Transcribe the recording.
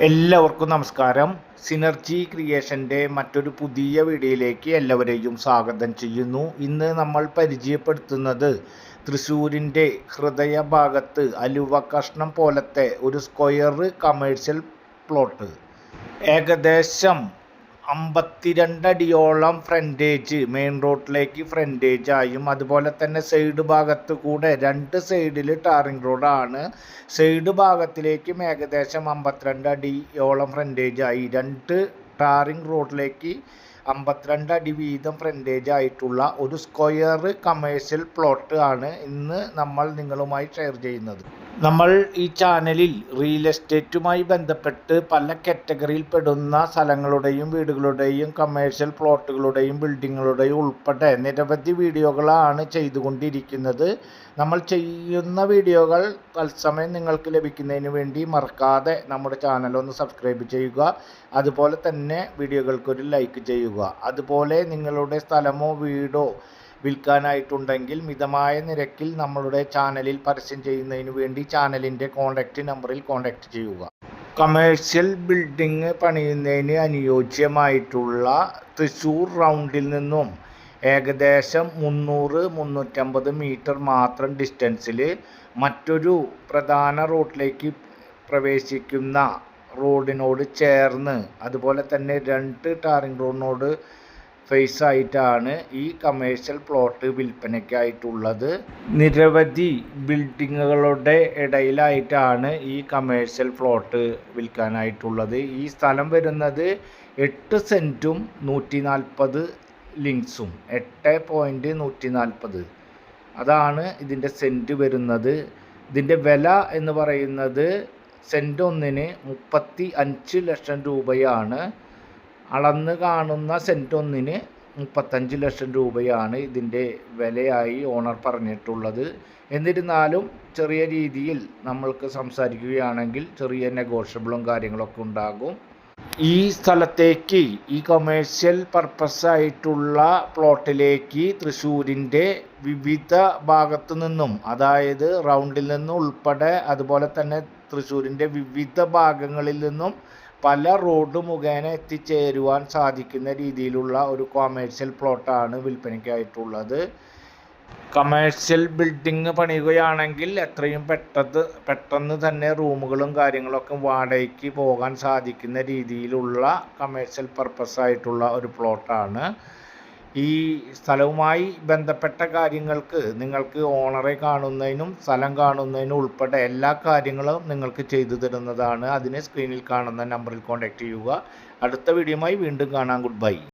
എല്ലാവർക്കും നമസ്കാരം. സിനർജി ക്രിയേഷൻ്റെ മറ്റൊരു പുതിയ വീഡിയോയിലേക്ക് എല്ലാവരെയും സ്വാഗതം ചെയ്യുന്നു. ഇന്ന് നമ്മൾ പരിചയപ്പെടുത്തുന്നത് തൃശ്ശൂരിൻ്റെ ഹൃദയഭാഗത്ത് അലുവ കഷ്ണം പോലത്തെ ഒരു സ്ക്വയർ കമേഴ്ഷ്യൽ പ്ലോട്ട്. ഏകദേശം 52 അടിയോളം ഫ്രണ്ടേജ് മെയിൻ റോഡിലേക്ക് ഫ്രണ്ടേജായും അതുപോലെ തന്നെ സൈഡ് ഭാഗത്ത് കൂടെ 2 സൈഡിൽ ടാറിംഗ് റോഡാണ്. സൈഡ് ഭാഗത്തിലേക്കും ഏകദേശം 52 അടിയോളം ഫ്രണ്ടേജായി 2 ടാറിംഗ് റോഡിലേക്ക് 52 അടി വീതം ഫ്രണ്ടേജ് ആയിട്ടുള്ള ഒരു സ്ക്വയർ കമേഴ്ഷ്യൽ പ്ലോട്ട് ആണ് ഇന്ന് നമ്മൾ നിങ്ങളുമായി ഷെയർ ചെയ്യുന്നത്. നമ്മൾ ഈ ചാനലിൽ റിയൽ എസ്റ്റേറ്റുമായി ബന്ധപ്പെട്ട് പല കാറ്റഗറിയിൽ പെടുന്ന സ്ഥലങ്ങളുടെയും വീടുകളുടെയും കമേഴ്ഷ്യൽ പ്ലോട്ടുകളുടെയും ബിൽഡിങ്ങുകളുടെയും ഉൾപ്പെടെ നിരവധി വീഡിയോകളാണ് ചെയ്തുകൊണ്ടിരിക്കുന്നത്. നമ്മൾ ചെയ്യുന്ന വീഡിയോകൾ തത്സമയം നിങ്ങൾക്ക് ലഭിക്കുന്നതിന് വേണ്ടി മറക്കാതെ നമ്മുടെ ചാനൽ ഒന്ന് സബ്സ്ക്രൈബ് ചെയ്യുക. അതുപോലെ തന്നെ വീഡിയോകൾക്കൊരു ലൈക്ക് ചെയ്യുക. അതുപോലെ നിങ്ങളുടെ സ്ഥലമോ വീടോ വിൽക്കാനായിട്ടുണ്ടെങ്കിൽ മിതമായ നിരക്കിൽ നമ്മളുടെ ചാനലിൽ പരസ്യം ചെയ്യുന്നതിന് വേണ്ടി ചാനലിൻ്റെ കോൺടാക്റ്റ് നമ്പറിൽ കോൺടാക്റ്റ് ചെയ്യുക. കമേഴ്ഷ്യൽ ബിൽഡിംഗ് പണിയുന്നതിന് അനുയോജ്യമായിട്ടുള്ള തൃശ്ശൂർ റൗണ്ടിൽ നിന്നും ഏകദേശം 300-350 മീറ്റർ മാത്രം ഡിസ്റ്റൻസിൽ മറ്റൊരു പ്രധാന റോഡിലേക്ക് പ്രവേശിക്കുന്ന റോഡിനോട് ചേർന്ന് അതുപോലെ തന്നെ 2 ടാറിംഗ് റോഡിനോട് ഫേസ് ആയിട്ടാണ് ഈ കമേഴ്ഷ്യൽ പ്ലോട്ട് വിൽപ്പനയ്ക്കായിട്ടുള്ളത്. നിരവധി ബിൽഡിങ്ങുകളുടെ ഇടയിലായിട്ടാണ് ഈ കമേഴ്ഷ്യൽ പ്ലോട്ട് വിൽക്കാനായിട്ടുള്ളത്. ഈ സ്ഥലം വരുന്നത് 8 സെൻറ്റും 140 ലിങ്സും 8.140 അതാണ് ഇതിൻ്റെ സെൻറ്റ് വരുന്നത്. ഇതിൻ്റെ വില എന്ന് പറയുന്നത് സെൻറ്റ് ഒന്നിന് 35 ലക്ഷം രൂപയാണ്. അളന്ന് കാണുന്ന സെൻറ്റ് ഒന്നിന് 35 ലക്ഷം രൂപയാണ് ഇതിൻ്റെ വിലയായി ഓണർ പറഞ്ഞിട്ടുള്ളത്. എന്നിരുന്നാലും ചെറിയ രീതിയിൽ നമ്മൾക്ക് സംസാരിക്കുകയാണെങ്കിൽ ചെറിയ നെഗോഷ്യബിളും കാര്യങ്ങളൊക്കെ ഉണ്ടാകും. ഈ സ്ഥലത്തേക്ക് ഈ കൊമേഴ്ഷ്യൽ പർപ്പസ് ആയിട്ടുള്ള പ്ലോട്ടിലേക്ക് തൃശ്ശൂരിൻ്റെ വിവിധ ഭാഗത്തു നിന്നും അതായത് റൗണ്ടിൽ നിന്നും ഉൾപ്പെടെ അതുപോലെ തന്നെ തൃശ്ശൂരിൻ്റെ വിവിധ ഭാഗങ്ങളിൽ നിന്നും പല റോഡ് മുഖേന എത്തിച്ചേരുവാൻ സാധിക്കുന്ന രീതിയിലുള്ള ഒരു കൊമേഴ്ഷ്യൽ പ്ലോട്ടാണ് വിൽപ്പനയ്ക്കായിട്ടുള്ളത്. കമേഴ്ഷ്യൽ ബിൽഡിംഗ് പണിയുകയാണെങ്കിൽ എത്രയും പെട്ടെന്ന് തന്നെ റൂമുകളും കാര്യങ്ങളൊക്കെ വാടകയ്ക്ക് പോകാൻ സാധിക്കുന്ന രീതിയിലുള്ള കമേഴ്ഷ്യൽ പർപ്പസ് ആയിട്ടുള്ള ഒരു പ്ലോട്ടാണ്. ഈ സ്ഥലവുമായി ബന്ധപ്പെട്ട കാര്യങ്ങൾക്ക് നിങ്ങൾക്ക് ഓണറെ കാണുന്നതിനും സ്ഥലം കാണുന്നതിനും ഉൾപ്പെടെ എല്ലാ കാര്യങ്ങളും നിങ്ങൾക്ക് ചെയ്തു തരുന്നതാണ്. അതിന് സ്ക്രീനിൽ കാണുന്ന നമ്പറിൽ കോൺടാക്റ്റ് ചെയ്യുക. അടുത്ത വീഡിയോയുമായി വീണ്ടും കാണാം. Good bye.